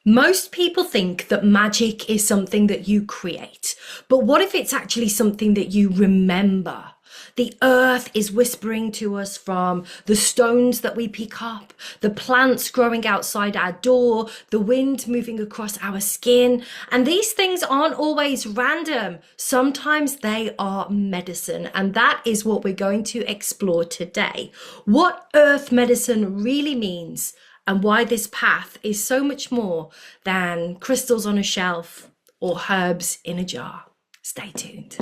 Most people think that magic is something that you create, but what if it's actually something that you remember? The earth is whispering to us from the stones that we pick up, the plants growing outside our door, the wind moving across our skin. And these things aren't always random. Sometimes they are medicine. And that is what we're going to explore today. What earth medicine really means, and why this path is so much more than crystals on a shelf or herbs in a jar. Stay tuned.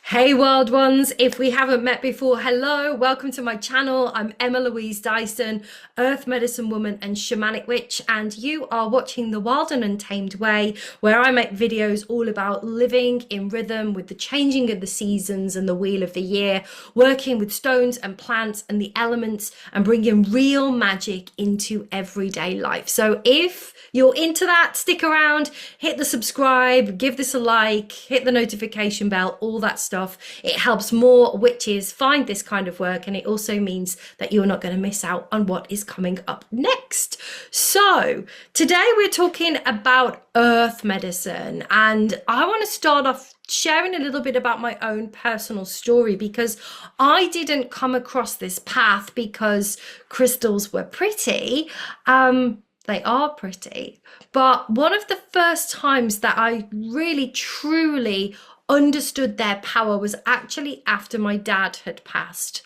Hey wild ones, if we haven't met before, hello, welcome to my channel. I'm Emma Louise Dyson, earth medicine woman and shamanic witch, and you are watching The Wild and Untamed Way, where I make videos all about living in rhythm with the changing of the seasons and the wheel of the year, working with stones and plants and the elements, and bringing real magic into everyday life. So if you're into that, stick around, hit the subscribe, give this a like, hit the notification bell, all that stuff. It helps more witches find this kind of work, and it also means that you're not going to miss out on what is coming up next. So today we're talking about earth medicine, and I want to start off sharing a little bit about my own personal story, because I didn't come across this path because crystals were pretty. They are pretty, but one of the first times that I really truly understood their power was actually after my dad had passed.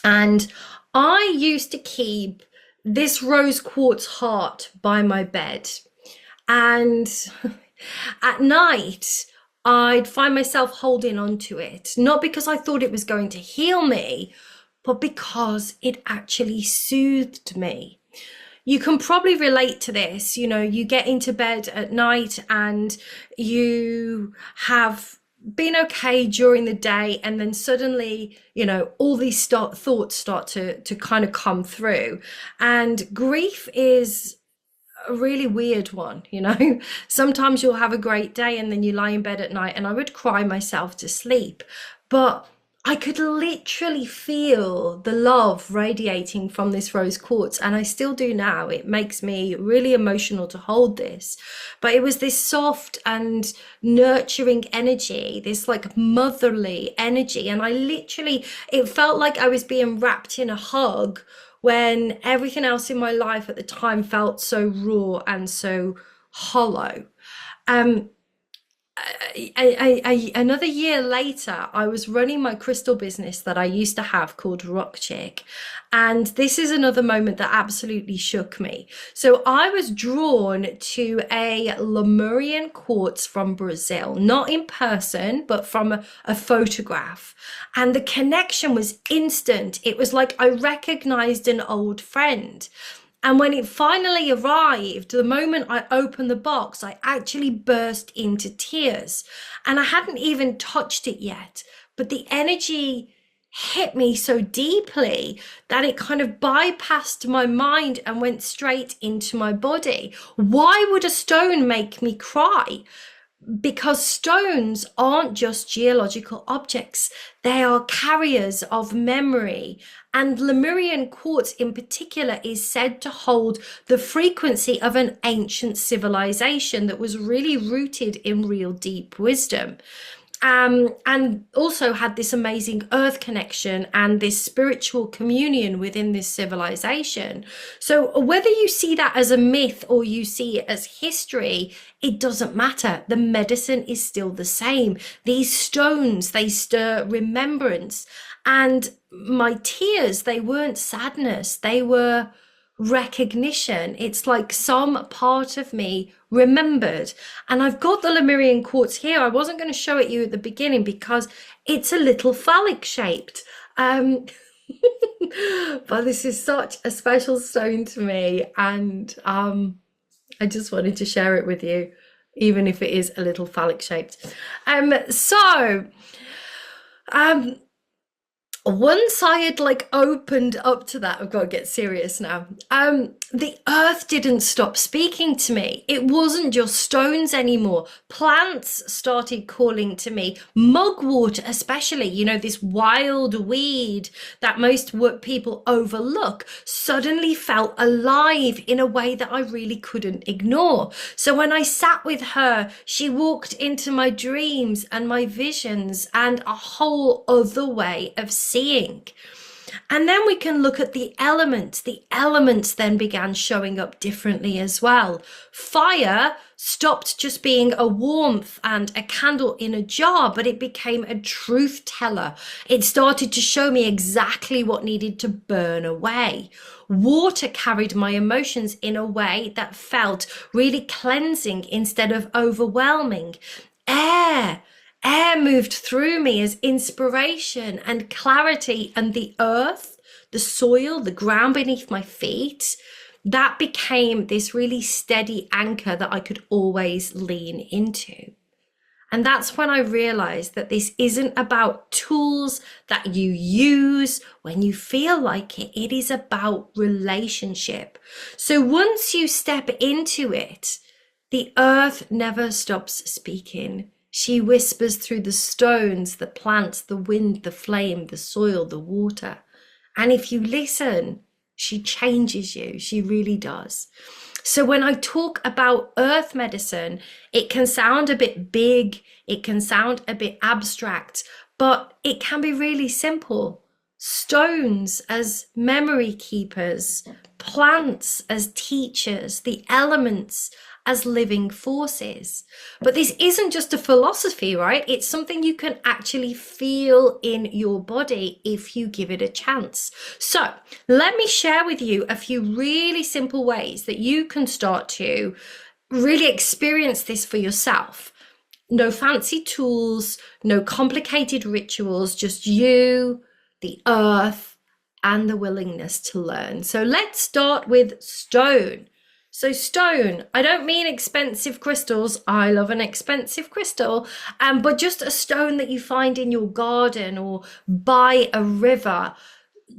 And I used to keep this rose quartz heart by my bed, and at night I'd find myself holding on to it, not because I thought it was going to heal me, but because it actually soothed me. You can probably relate to this. You know, you get into bed at night and you have been okay during the day, and then suddenly, you know, all these thoughts start to kind of come through. And grief is a really weird one, you know. Sometimes you'll have a great day and then you lie in bed at night, and I would cry myself to sleep, but I could literally feel the love radiating from this rose quartz, and I still do now. It makes me really emotional to hold this, but it was this soft and nurturing energy, this like motherly energy, and it felt like I was being wrapped in a hug when everything else in my life at the time felt so raw and so hollow. Another year later, I was running my crystal business that I used to have called Chick, and this is another moment that absolutely shook me. So I was drawn to a Lemurian quartz from Brazil, not in person, but from a photograph, and the connection was instant. It was like I recognized an old friend. And when it finally arrived, the moment I opened the box, I actually burst into tears. And I hadn't even touched it yet, but the energy hit me so deeply that it kind of bypassed my mind and went straight into my body. Why would a stone make me cry? Because stones aren't just geological objects, they are carriers of memory. And Lemurian quartz in particular is said to hold the frequency of an ancient civilization that was really rooted in real deep wisdom. And also had this amazing earth connection and this spiritual communion within this civilization. So whether you see that as a myth or you see it as history, it doesn't matter. The medicine is still the same. These stones, they stir remembrance. And my tears, they weren't sadness, they were recognition. It's like some part of me remembered. And I've got the Lemurian quartz here. I wasn't going to show it you at the beginning because it's a little phallic shaped. But this is such a special stone to me, and I just wanted to share it with you, even if it is a little phallic shaped. Once I had like opened up to that, I've got to get serious now. The earth didn't stop speaking to me. It wasn't just stones anymore. Plants started calling to me. Mugwort, especially, you know, this wild weed that most people overlook, suddenly felt alive in a way that I really couldn't ignore. So when I sat with her, she walked into my dreams and my visions and a whole other way of seeing. And then we can look at the elements. The elements then began showing up differently as well. Fire stopped just being a warmth and a candle in a jar, but it became a truth teller. It started to show me exactly what needed to burn away. Water carried my emotions in a way that felt really cleansing instead of overwhelming. Air moved through me as inspiration and clarity, and the earth, the soil, the ground beneath my feet, that became this really steady anchor that I could always lean into. And that's when I realized that this isn't about tools that you use when you feel like it. It is about relationship. So once you step into it, the earth never stops speaking. She whispers through the stones, the plants, the wind, the flame, the soil, the water. And if you listen, she changes you. She really does. So when I talk about earth medicine, it can sound a bit big, it can sound a bit abstract, but it can be really simple. Stones as memory keepers, plants as teachers, the elements as living forces. But this isn't just a philosophy, right? It's something you can actually feel in your body if you give it a chance. So let me share with you a few really simple ways that you can start to really experience this for yourself. No fancy tools, no complicated rituals, just you, the earth, and the willingness to learn. So let's start with stone. So stone, I don't mean expensive crystals. I love an expensive crystal, but just a stone that you find in your garden or by a river,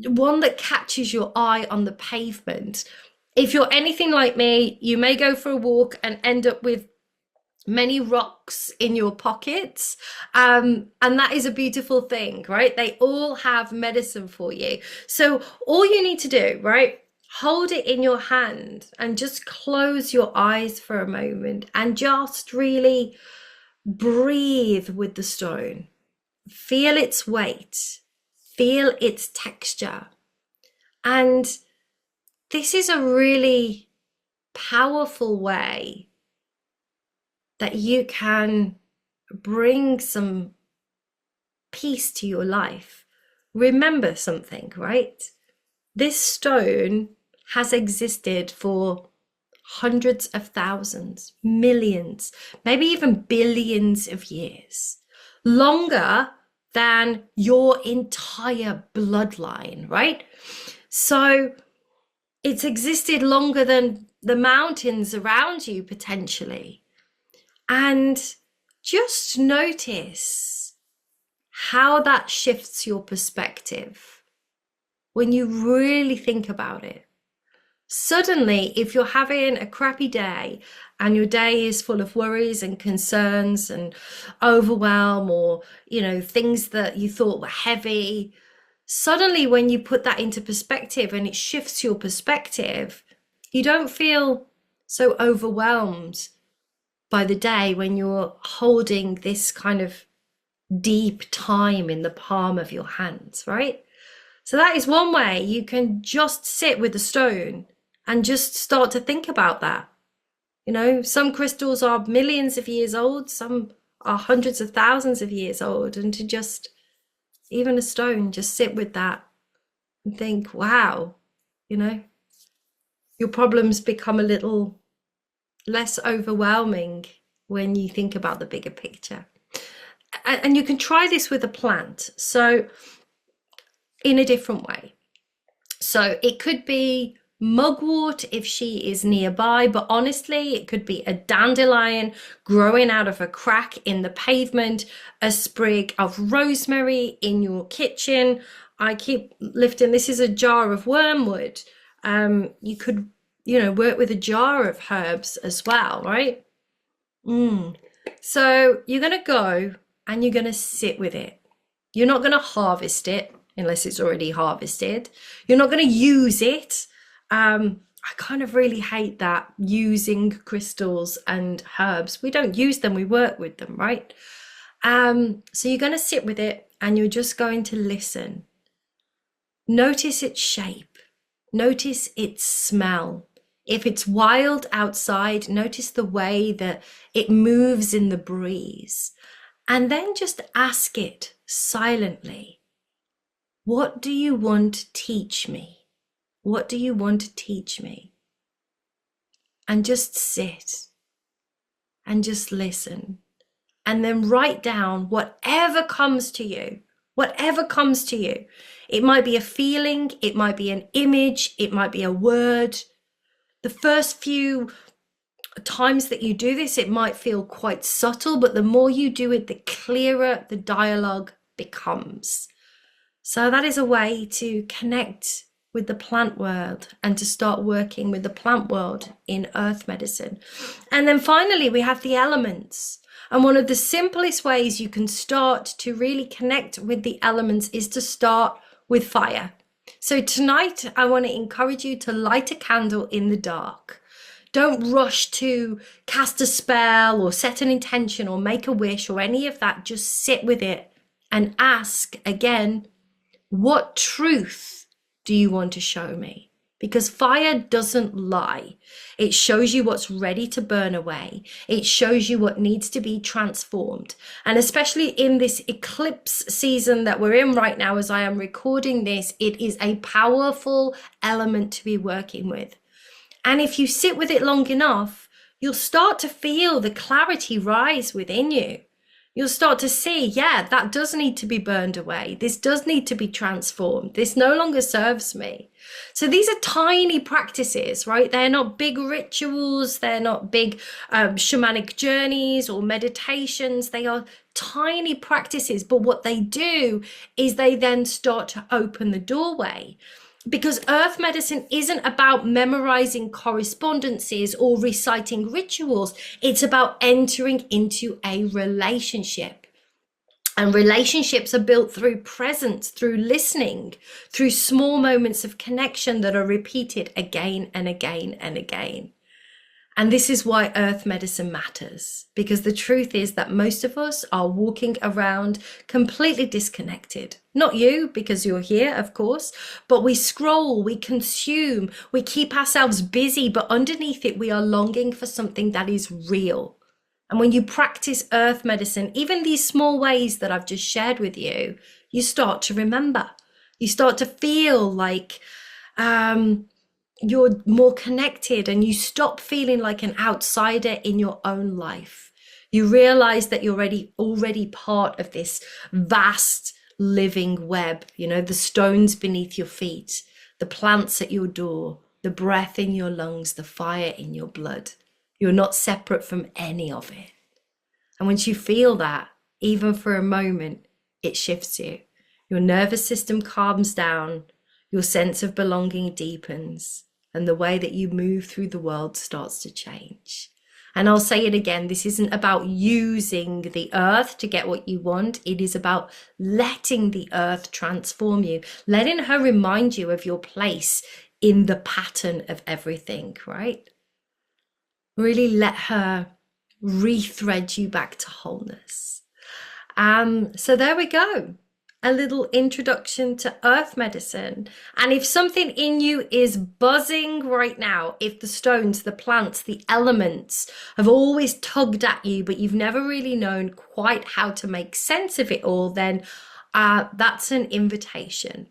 one that catches your eye on the pavement. If you're anything like me, you may go for a walk and end up with many rocks in your pockets, and that is a beautiful thing, right? They all have medicine for you. So all you need to do, right, hold it in your hand and just close your eyes for a moment and just really breathe with the stone. Feel its weight, feel its texture. And this is a really powerful way that you can bring some peace to your life. Remember something, right? This stone has existed for hundreds of thousands, millions, maybe even billions of years, longer than your entire bloodline, right? So it's existed longer than the mountains around you, potentially. And just notice how that shifts your perspective when you really think about it. Suddenly, if you're having a crappy day and your day is full of worries and concerns and overwhelm, or, you know, things that you thought were heavy, suddenly when you put that into perspective and it shifts your perspective, you don't feel so overwhelmed by the day when you're holding this kind of deep time in the palm of your hands, right? So that is one way you can just sit with the stone and just start to think about that. You know, some crystals are millions of years old, some are hundreds of thousands of years old, and to just, even a stone, just sit with that and think, wow, you know, your problems become a little less overwhelming when you think about the bigger picture. And you can try this with a plant, so in a different way. So it could be mugwort if she is nearby, but honestly, it could be a dandelion growing out of a crack in the pavement, a sprig of rosemary in your kitchen, I keep lifting, this is a jar of wormwood. You could, work with a jar of herbs as well, right? So you're going to go and you're going to sit with it. You're not going to harvest it unless it's already harvested. You're not going to use it. I kind of really hate that, using crystals and herbs. We don't use them, we work with them, right? So you're going to sit with it and you're just going to listen. Notice its shape. Notice its smell. If it's wild outside, notice the way that it moves in the breeze. And then just ask it silently, what do you want to teach me? What do you want to teach me? And just sit and just listen. And then write down whatever comes to you, whatever comes to you. It might be a feeling, it might be an image, it might be a word. The first few times that you do this, it might feel quite subtle, but the more you do it, the clearer the dialogue becomes. So that is a way to connect with the plant world and to start working with the plant world in earth medicine. And then finally, we have the elements. And one of the simplest ways you can start to really connect with the elements is to start with fire. So tonight, I want to encourage you to light a candle in the dark. Don't rush to cast a spell or set an intention or make a wish or any of that. Just sit with it and ask again, what truth do you want to show me? Because fire doesn't lie. It shows you what's ready to burn away. It shows you what needs to be transformed. And especially in this eclipse season that we're in right now, as I am recording this, it is a powerful element to be working with. And if you sit with it long enough, you'll start to feel the clarity rise within you. You'll start to see, yeah, that does need to be burned away. This does need to be transformed. This no longer serves me. So these are tiny practices, right? They're not big rituals. They're not big shamanic journeys or meditations. They are tiny practices. But what they do is they then start to open the doorway. Because earth medicine isn't about memorizing correspondences or reciting rituals. It's about entering into a relationship. And relationships are built through presence, through listening, through small moments of connection that are repeated again and again and again. And this is why earth medicine matters, because the truth is that most of us are walking around completely disconnected. Not you, because you're here, of course, but we scroll, we consume, we keep ourselves busy, but underneath it, we are longing for something that is real. And when you practice earth medicine, even these small ways that I've just shared with you, you start to remember. You start to feel like you're more connected, and you stop feeling like an outsider in your own life. You realize that you're already part of this vast living web, the stones beneath your feet, the plants at your door, the breath in your lungs, the fire in your blood. You're not separate from any of it. And once you feel that, even for a moment, it shifts you. Your nervous system calms down, your sense of belonging deepens, and the way that you move through the world starts to change. And I'll say it again, this isn't about using the earth to get what you want. It is about letting the earth transform you, letting her remind you of your place in the pattern of everything, right? Really let her rethread you back to wholeness. So there we go. A little introduction to earth medicine. And if something in you is buzzing right now, if the stones, the plants, the elements have always tugged at you, but you've never really known quite how to make sense of it all, then that's an invitation.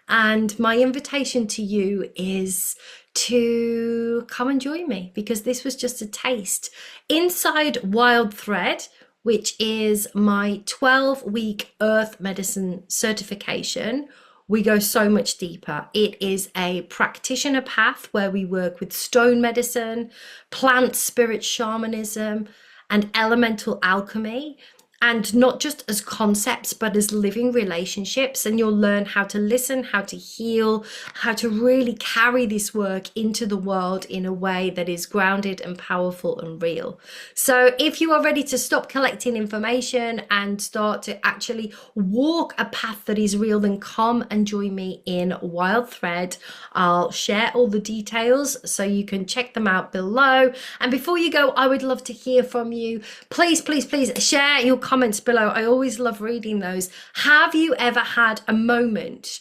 And my invitation to you is to come and join me, because this was just a taste. Inside Wild Thread, which is my 12-week earth medicine certification, we go so much deeper. It is a practitioner path where we work with stone medicine, plant spirit shamanism, and elemental alchemy. and not just as concepts, but as living relationships. And you'll learn how to listen, how to heal, how to really carry this work into the world in a way that is grounded and powerful and real. So if you are ready to stop collecting information and start to actually walk a path that is real, then come and join me in Wild Thread. I'll share all the details so you can check them out below. And before you go, I would love to hear from you. Please, please, please share your comments below. I always love reading those. Have you ever had a moment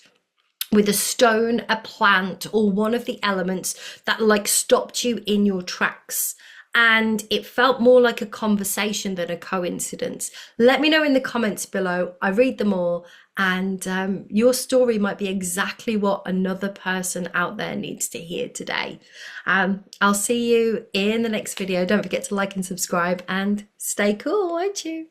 with a stone, a plant, or one of the elements that like stopped you in your tracks, and it felt more like a conversation than a coincidence? Let me know in the comments below. I read them all, and your story might be exactly what another person out there needs to hear today. I'll see you in the next video. Don't forget to like and subscribe, and stay cool, won't you?